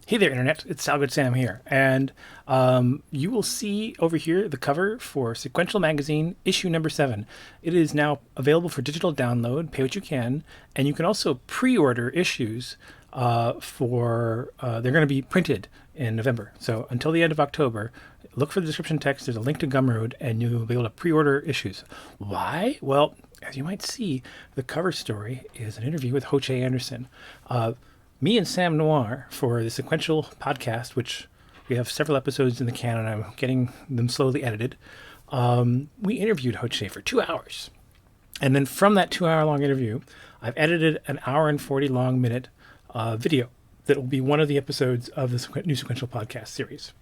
Hey there, Internet. It's Salgood Sam here. And you will see over here the cover for Sequential Magazine, issue number 7. It is now available for digital download, pay what you can, and you can also pre order issues they're going to be printed in November. So until the end of October, look for the description text. There's a link to Gumroad, and you'll be able to pre order issues. Why? Well, as you might see, the cover story is an interview with Ho Che Anderson. Me and Sam Noir for the Sequential podcast, which we have several episodes in the can, and I'm getting them slowly edited. We interviewed Hoche for 2 hours. And then from that 2 hour long interview, I've edited an hour and 40 long minute video that will be one of the episodes of the new Sequential podcast series.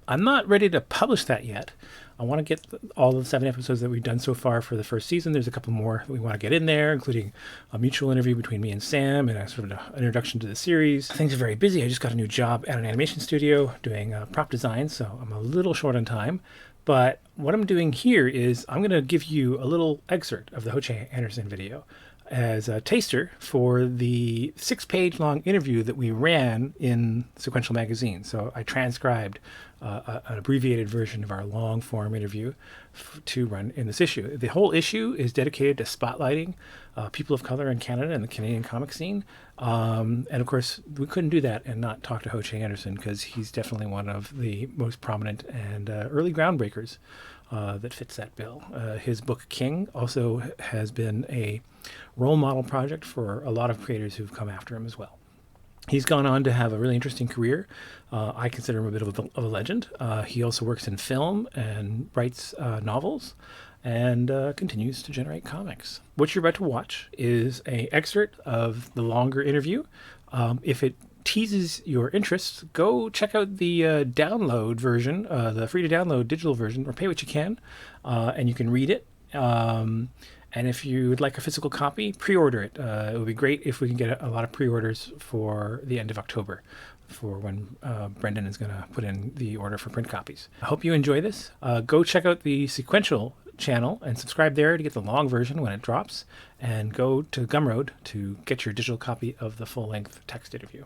I'm not ready to publish that yet. I want to get all the 7 episodes that we've done so far for the first season. There's a couple more that we want to get in there, including a mutual interview between me and Sam and a sort of an introduction to the series. Things are very busy. I just got a new job at an animation studio doing prop design, so I'm a little short on time. But what I'm doing here is I'm going to give you a little excerpt of the Ho Che Anderson video as a taster for the 6-page long interview that we ran in Sequential Magazine. So I transcribed an abbreviated version of our long form interview to run in this issue. The whole issue is dedicated to spotlighting people of color in Canada and the Canadian comic scene. And of course, we couldn't do that and not talk to Ho Che Anderson, because he's definitely one of the most prominent and early groundbreakers that fits that bill. His book King also has been a role model project for a lot of creators who've come after him as well. He's gone on to have a really interesting career. I consider him a bit of a legend. He also works in film and writes novels and continues to generate comics. What you're about to watch is an excerpt of the longer interview. If it teases your interest, go check out the download version, the free to download digital version, or pay what you can, and you can read it. And if you would like a physical copy, pre-order it. It would be great if we can get a lot of pre-orders for the end of October, for when Brendan is going to put in the order for print copies. I hope you enjoy this. Go check out the Sequential channel and subscribe there to get the long version when it drops, and go to Gumroad to get your digital copy of the full-length text interview.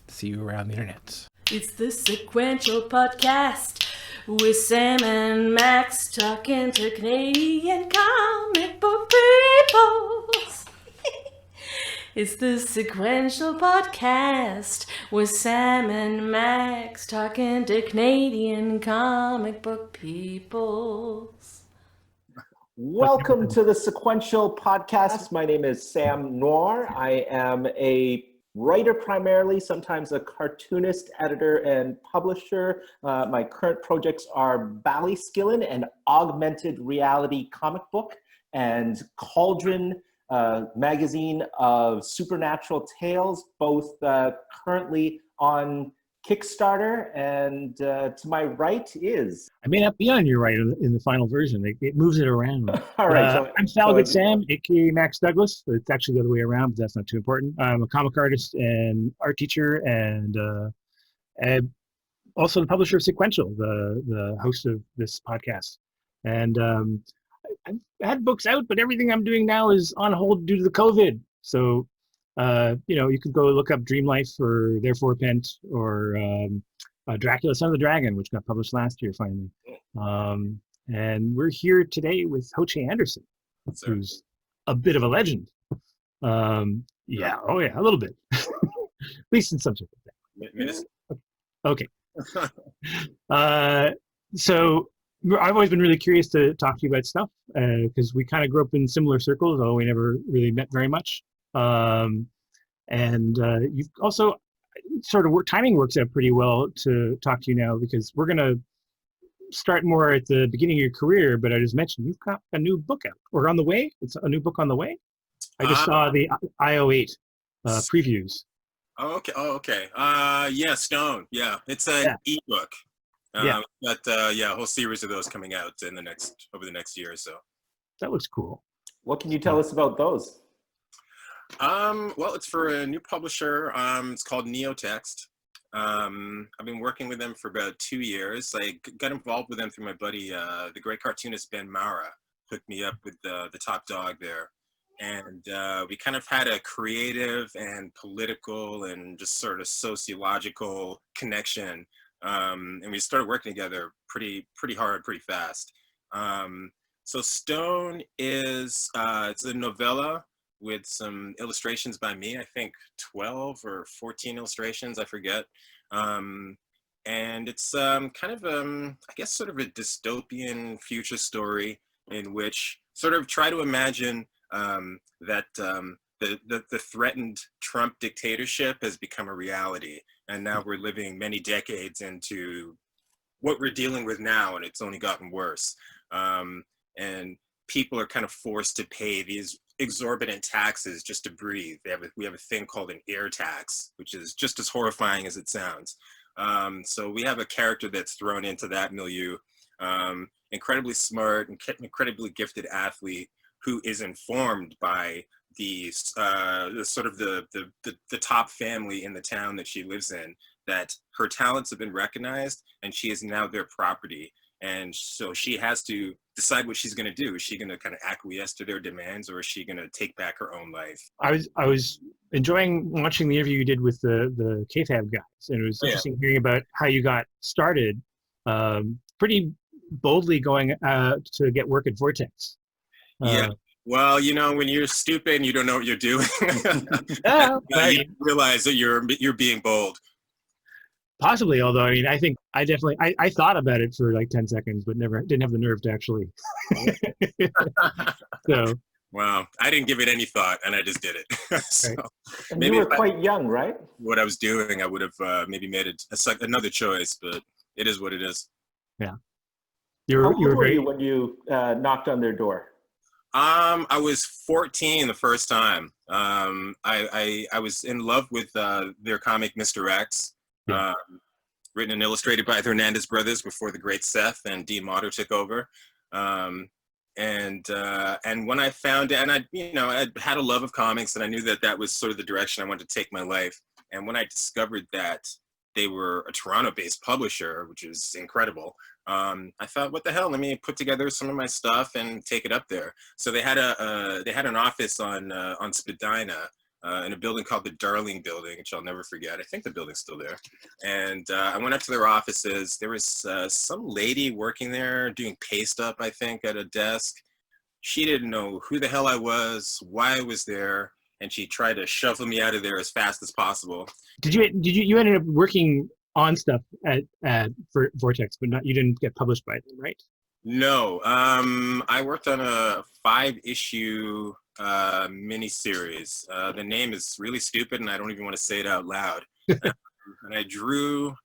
See you around the internet. It's the Sequential Podcast with Sam and Max talking to Canadian comic book peoples. It's the Sequential Podcast with Sam and Max talking to Canadian comic book peoples. Welcome to the Sequential Podcast. My name is Sam Noir. I am a writer primarily, sometimes a cartoonist, editor, and publisher. My current projects are Ballyskillin, an augmented reality comic book, and Cauldron, magazine of supernatural tales, both currently on Kickstarter. And to my right is... I may not be on your right in the final version. It moves it around. All right. I'm Salgood Sam, aka Max Douglas. It's actually the other way around, but that's not too important. I'm a comic artist and art teacher, and also the publisher of Sequential, the host of this podcast. And I've had books out, but everything I'm doing now is on hold due to the COVID. So, you could go look up Dream Life or Therefore Repent, or Dracula, Son of the Dragon, which got published last year finally. And we're here today with Ho Che Anderson, who's a bit of a legend. A little bit. At least in some sort of thing. Okay. So I've always been really curious to talk to you about stuff, because we kind of grew up in similar circles, although we never really met very much. You've also sort of timing works out pretty well to talk to you now, because we're going to start more at the beginning of your career, but I just mentioned you've got a new book out, or on the way. It's a new book on the way. I just saw the IO8 previews. Oh, okay. Yeah, Stone. Yeah, it's an ebook. Got a whole series of those coming out over the next year or so. That looks cool. What can you tell us about those? Well, it's for a new publisher. It's called Neotext. I've been working with them for about 2 years. I got involved with them through my buddy, the great cartoonist Ben Mara, hooked me up with the top dog there. And we kind of had a creative and political and just sort of sociological connection. And we started working together pretty hard, pretty fast. So Stone is, it's a novella with some illustrations by me, I think 12 or 14 illustrations, I forget. And it's kind of, I guess, sort of a dystopian future story in which sort of try to imagine that the threatened Trump dictatorship has become a reality. And now we're living many decades into what we're dealing with now, and it's only gotten worse. And people are kind of forced to pay these exorbitant taxes just to breathe. We have a thing called an air tax, which is just as horrifying as it sounds. So we have a character that's thrown into that milieu, incredibly smart and incredibly gifted athlete who is informed by the sort of the top family in the town that she lives in, that her talents have been recognized and she is now their property. And so she has to decide what she's going to do. Is she going to kind of acquiesce to their demands, or is she going to take back her own life? I was enjoying watching the interview you did with the KFAB guys, and it was interesting hearing about how you got started, pretty boldly going to get work at Vortex. Yeah. Well, you know, when you're stupid and you don't know what you're doing, you realize that you're being bold. Possibly, although I mean, I think I definitely I thought about it for like 10 seconds, but didn't have the nerve to actually. So. Well, I didn't give it any thought, and I just did it. So right. And maybe you were quite young, right? What I was doing, I would have maybe made another choice, but it is what it is. Yeah. How old were you when you knocked on their door? I was 14 the first time. I was in love with their comic Mr. X, written and illustrated by the Hernandez brothers before the great Seth and Dean Motter took over. And when I found it, and I had a love of comics, and I knew that was sort of the direction I wanted to take my life. And when I discovered that they were a Toronto-based publisher, which is incredible, I thought, what the hell? Let me put together some of my stuff and take it up there. So they had an office on Spadina in a building called the Darling Building, which I'll never forget. I think the building's still there. And I went up to their offices. There was some lady working there doing paste up, I think, at a desk. She didn't know who the hell I was, why I was there, and she tried to shuffle me out of there as fast as possible. Did you ended up working on stuff for Vortex, but you didn't get published by them, right? No, I worked on a 5-issue miniseries. The name is really stupid, and I don't even want to say it out loud. And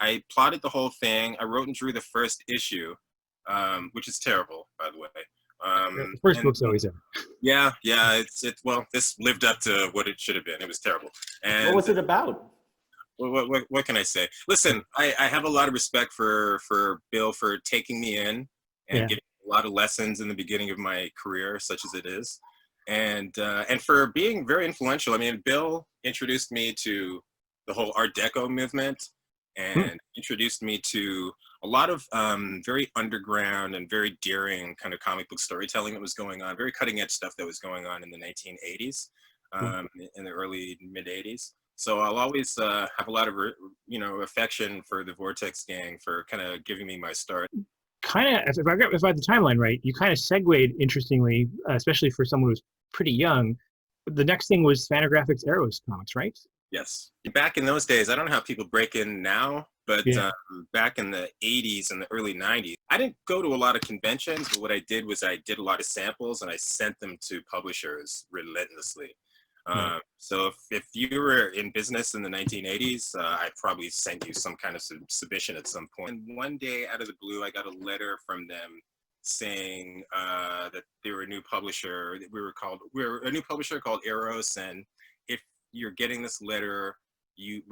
I plotted the whole thing. I wrote and drew the first issue, which is terrible, by the way. The first book's always ever. Yeah. Well, this lived up to what it should have been. It was terrible. And what was it about? What can I say? Listen, I have a lot of respect for Bill for taking me in and giving a lot of lessons in the beginning of my career, such as it is, and for being very influential. I mean, Bill introduced me to the whole Art Deco movement and introduced me to a lot of very underground and very daring kind of comic book storytelling that was going on, very cutting edge stuff that was going on in the 1980s, in the early mid 80s. So I'll always have a lot of, affection for the Vortex gang for kind of giving me my start. Kind of, if I got the timeline right, you kind of segued interestingly, especially for someone who's pretty young. The next thing was Fantagraphics Arrows comics, right? Yes. Back in those days, I don't know how people break in now, but back in the 80s and the early 90s, I didn't go to a lot of conventions, but what I did was I did a lot of samples and I sent them to publishers relentlessly. So if you were in business in the 1980s, I probably sent you some kind of submission at some point. And one day out of the blue, I got a letter from them saying that they were a new publisher. We're a new publisher called Eros, and if you're getting this letter, you've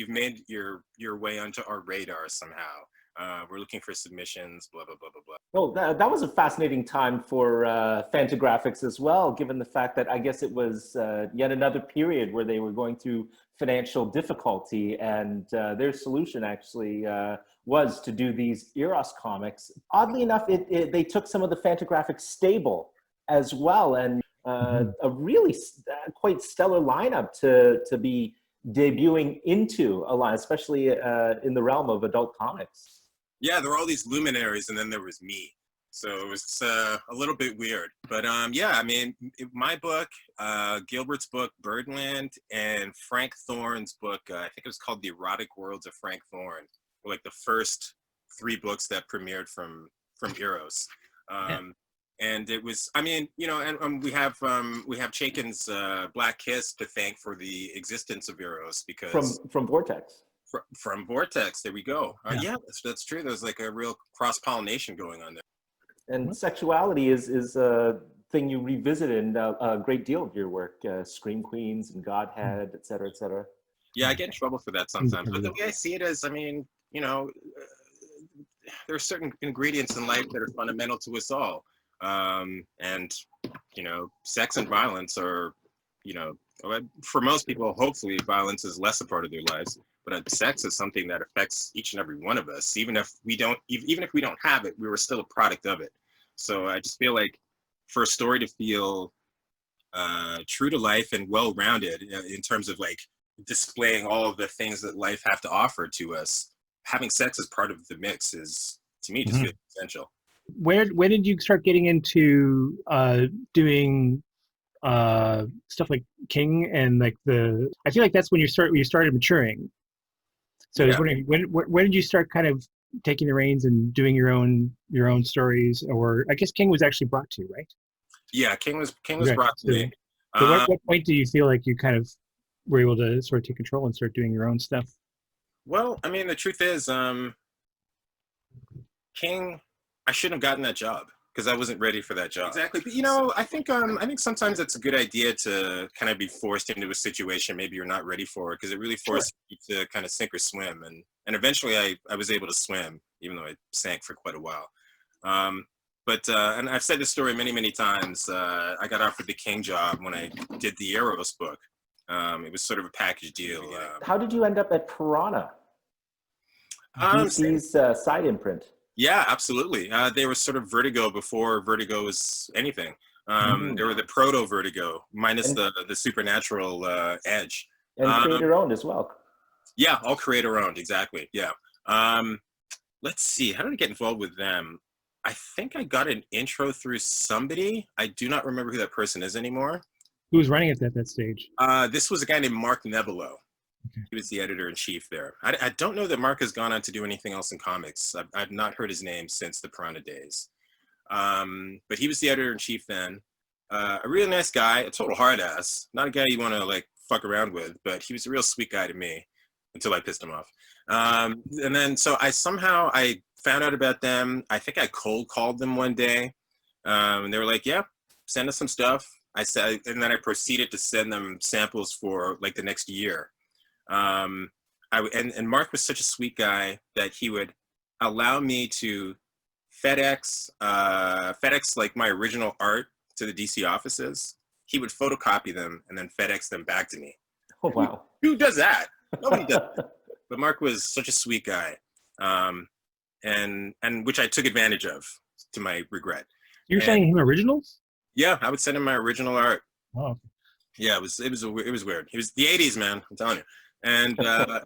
made your way onto our radar somehow. We're looking for submissions, blah, blah, blah, blah, blah. Well, that was a fascinating time for Fantagraphics as well, given the fact that I guess it was yet another period where they were going through financial difficulty, and their solution actually was to do these Eros comics. Oddly enough, they took some of the Fantagraphics stable as well, and a really quite stellar lineup to be debuting into a line, especially in the realm of adult comics. Yeah, there were all these luminaries, and then there was me. So it was a little bit weird. But yeah, I mean, my book, Gilbert's book, Birdland, and Frank Thorne's book, I think it was called The Erotic Worlds of Frank Thorne, were like the first 3 books that premiered from Eros. And it was, I mean, you know, and we have Chaikin's Black Kiss to thank for the existence of Eros, because from Vortex. From Vortex, there we go. Yeah, that's true. There's like a real cross-pollination going on there. And sexuality is a thing you revisit in a great deal of your work, Scream Queens and Godhead, et cetera, et cetera. Yeah, I get in trouble for that sometimes. But the way I see it is, I mean, you know, there are certain ingredients in life that are fundamental to us all. And, you know, sex and violence are, you know, for most people, hopefully violence is less a part of their lives. But sex is something that affects each and every one of us. Even if we don't have it, we were still a product of it. So I just feel like for a story to feel true to life and well-rounded in terms of like displaying all of the things that life have to offer to us, having sex as part of the mix is, to me, just feels essential. When did you start getting into doing stuff like King and like I feel like that's when you started maturing. So I was wondering, when did you start kind of taking the reins and doing your own stories? Or I guess King was actually brought to you, right? Yeah, King was brought to me. So what point do you feel like you kind of were able to sort of take control and start doing your own stuff? Well, I mean, the truth is, King, I shouldn't have gotten that job because I wasn't ready for that job. Exactly. But, you know, I think sometimes it's a good idea to kind of be forced into a situation maybe you're not ready for, because it really forces you to kind of sink or swim. And eventually I was able to swim, even though I sank for quite a while. But and I've said this story many, many times. I got offered the King job when I did the Eros book. It was sort of a package deal. How did you end up at Piranha? DC's side imprint. Yeah, absolutely. They were sort of Vertigo before Vertigo was anything. They were the proto Vertigo, minus the supernatural edge. And creator owned as well. Yeah, all creator owned, exactly. Yeah. Let's see, how did I get involved with them? I think I got an intro through somebody. I do not remember who that person is anymore. Who was running it at that stage? This was a guy named Mark Nevelow. Okay. He was the editor-in-chief there. I don't know that Mark has gone on to do anything else in comics. I've not heard his name since the Piranha days. But he was the editor-in-chief then. A really nice guy, a total hard ass. Not a guy you want to like fuck around with, but he was a real sweet guy to me until I pissed him off. And then so I found out about them. I think I cold called them one day. And they were like, yeah, send us some stuff. I said, and then I proceeded to send them samples for like the next year. And Mark was such a sweet guy that he would allow me to FedEx like my original art to the DC offices. He would photocopy them and then FedEx them back to me. Oh, wow. Who does that? Nobody does that. But Mark was such a sweet guy. And which I took advantage of, to my regret. You're sending him originals? Yeah, I would send him my original art. Oh. Yeah, it was weird. He was the 80s, man, I'm telling you. And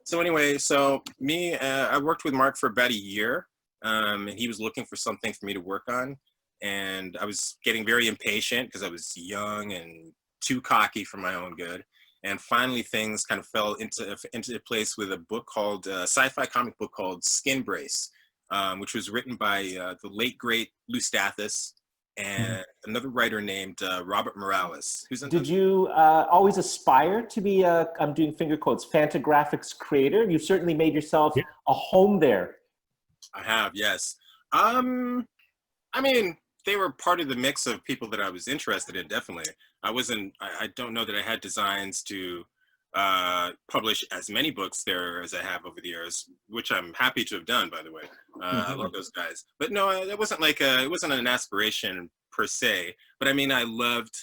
so anyway, I worked with Mark for about a year, and he was looking for something for me to work on. And I was getting very impatient because I was young and too cocky for my own good. And finally, things kind of fell into place with a book called, sci-fi comic book called Skin Brace, which was written by the late, great Lou Stathis and another writer named Robert Morales. Did you always aspire to be I'm doing finger quotes, Fantagraphics creator? You've certainly made yourself a home there. I have, yes. I mean, they were part of the mix of people that I was interested in, definitely. I don't know that I had designs to publish as many books there as I have over the years, which I'm happy to have done, by the way. I love those guys. But no, it wasn't like it wasn't an aspiration per se. But I mean, I loved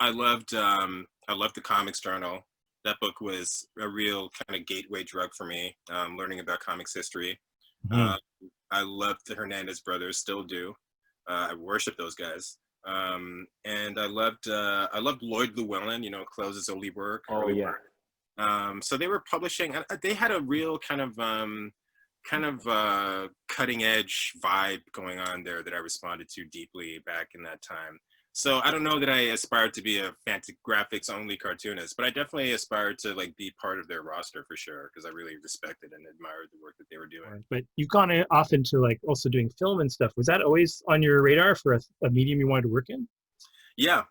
the Comics Journal. That book was a real kind of gateway drug for me, learning about comics history. I loved the Hernandez brothers, still do. I worship those guys. And I loved Lloyd Llewellyn, Close's early work. Oh yeah. So they were publishing. They had a real kind of cutting edge vibe going on there that I responded to deeply back in that time. So I don't know that I aspired to be a Fantagraphics only cartoonist, but I definitely aspired to like be part of their roster for sure, because I really respected and admired the work that they were doing. But you've gone off into like also doing film and stuff. Was that always on your radar for a medium you wanted to work in? Yeah.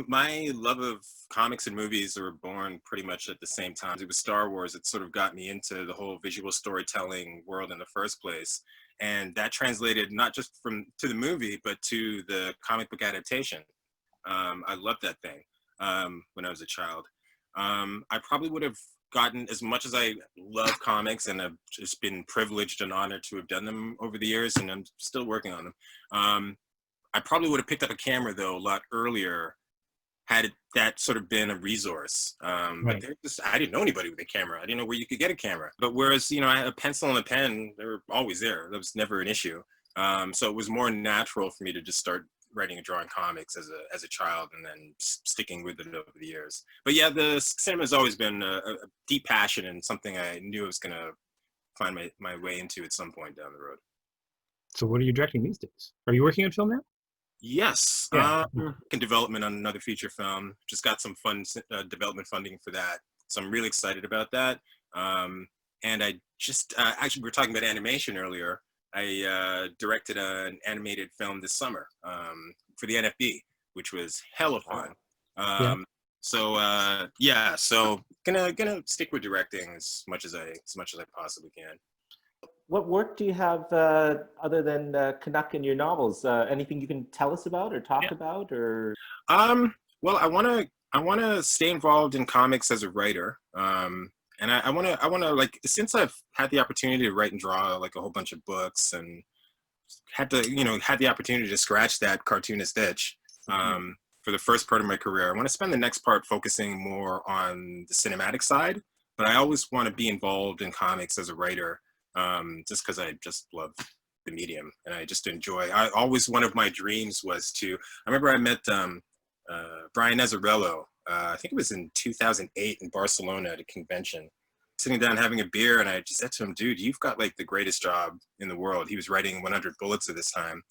My love of comics and movies were born pretty much at the same time. It was Star Wars that sort of got me into the whole visual storytelling world in the first place. And that translated not just to the movie, but to the comic book adaptation. I loved that thing when I was a child. I probably would have gotten, as much as I love comics and have just been privileged and honored to have done them over the years, and I'm still working on them. I probably would have picked up a camera though a lot earlier had that sort of been a resource. But I didn't know anybody with a camera. I didn't know where you could get a camera. But whereas, I had a pencil and a pen, they were always there. That was never an issue. So it was more natural for me to just start writing and drawing comics as a child, and then sticking with it over the years. But yeah, the cinema has always been a deep passion and something I knew I was going to find my way into at some point down the road. So what are you directing these days? Are you working on film now? Yes, in development on another feature film. Just got some fun development funding for that, so I'm really excited about that. And I just actually, we were talking about animation earlier. I directed an animated film this summer for the NFB, which was hella fun. So gonna stick with directing as much as I possibly can. What work do you have other than Canuck in your novels? Anything you can tell us about or talk about, or? Well, I want to stay involved in comics as a writer, and I want to like, since I've had the opportunity to write and draw like a whole bunch of books, and had the opportunity to scratch that cartoonist itch for the first part of my career. I want to spend the next part focusing more on the cinematic side, but I always want to be involved in comics as a writer. Just because I just love the medium and I just enjoy. One of my dreams was I remember I met Brian Azzarello, I think it was in 2008 in Barcelona at a convention, sitting down having a beer, and I just said to him, dude, you've got like the greatest job in the world. He was writing 100 Bullets at this time.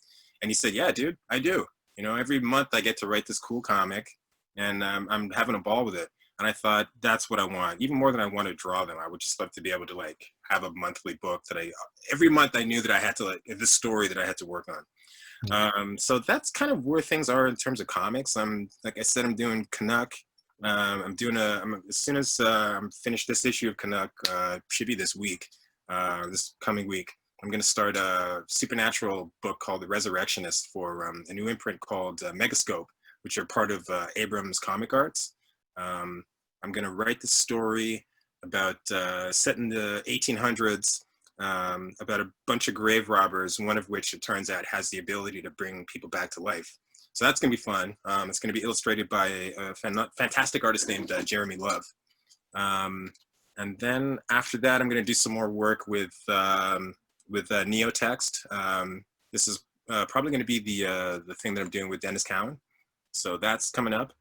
And he said, yeah, dude, I do. Every month I get to write this cool comic, and I'm having a ball with it. And I thought, that's what I want. Even more than I want to draw them, I would just love to be able to like have a monthly book that every month I knew that I had to the story that I had to work on. So that's kind of where things are in terms of comics. Like I said, I'm doing Canuck. As soon as I'm finished this issue of Canuck, should be this week, this coming week, I'm going to start a supernatural book called The Resurrectionist for a new imprint called Megascope, which are part of Abrams Comic Arts. I'm going to write the story about set in the 1800s, about a bunch of grave robbers, one of which it turns out has the ability to bring people back to life. So that's going to be fun. It's going to be illustrated by a fantastic artist named Jeremy Love. And then after that, I'm going to do some more work with Neotext. This is probably going to be the thing that I'm doing with Dennis Cowan. So that's coming up.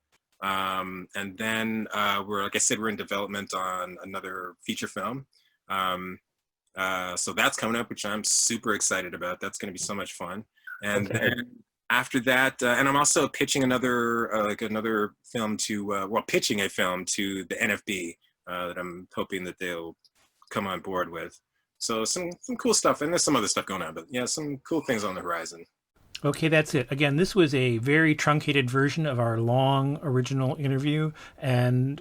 And then like I said, we're in development on another feature film. So that's coming up, which I'm super excited about. That's going to be so much fun. And then after that, and I'm also pitching another film pitching a film to the NFB that I'm hoping that they'll come on board with. So some cool stuff, and there's some other stuff going on, but yeah, some cool things on the horizon. Okay, that's it. Again, this was a very truncated version of our long original interview, and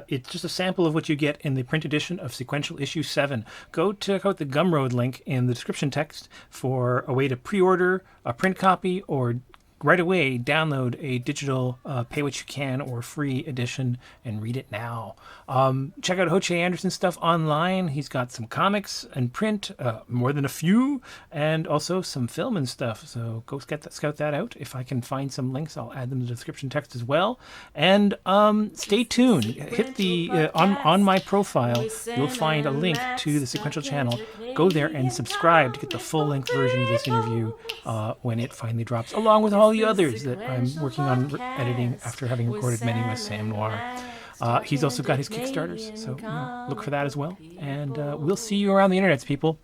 it's just a sample of what you get in the print edition of Sequential Issue 7. Go check out the Gumroad link in the description text for a way to pre-order a print copy, or right away download a digital pay what you can or free edition and read it now. Check out Ho-Che Anderson's stuff online. He's got some comics and print, more than a few, and also some film and stuff. So go scout that out. If I can find some links, I'll add them to the description text as well. And stay tuned. Hit the on my profile, you'll find a link to the Sequential channel. Go there and subscribe to get the full-length version of this interview when it finally drops, along with all all the others that I'm working on editing after having recorded many with Sam Noir. He's also got his Kickstarters, so look for that as well. And we'll see you around the internets, people.